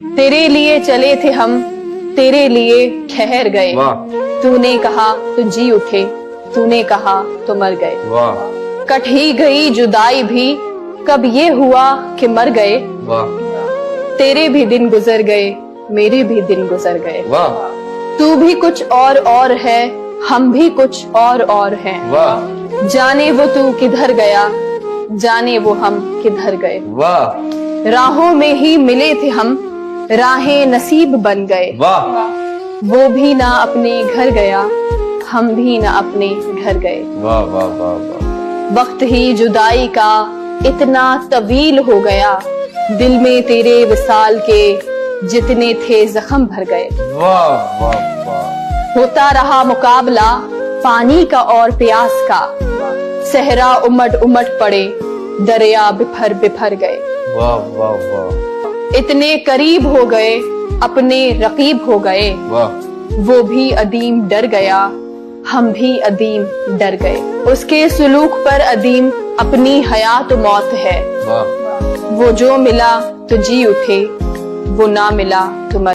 तेरे लिए चले थे हम, तेरे लिए ठहर गए। तूने कहा तो जी उठे, तूने कहा तो मर गए। कट ही गई जुदाई भी, कब ये हुआ कि मर गए। तेरे भी दिन गुजर गए, मेरे भी दिन गुजर गए। तू भी कुछ और है, हम भी कुछ और हैं। जाने वो तू किधर गया, जाने वो हम किधर गए। राहों में ही मिले थे हम, राहें नसीब बन गए। वो भी ना अपने घर गया, हम भी ना अपने घर गए। वक्त ही जुदाई का इतना तवील हो गया, दिल में तेरे विसाल के जितने थे जख्म भर गए। होता रहा मुकाबला पानी का और प्यास का, सहरा उमड़ उमड़ पड़े, दरिया बिफर बिफर गए। इतने करीब हो गए, अपने रकीब हो गए। वो भी अदीम डर गया, हम भी अदीम डर गए। उसके सुलूक पर अदीम अपनी हयात मौत है। वो जो मिला तो जी उठे, वो ना मिला तो मर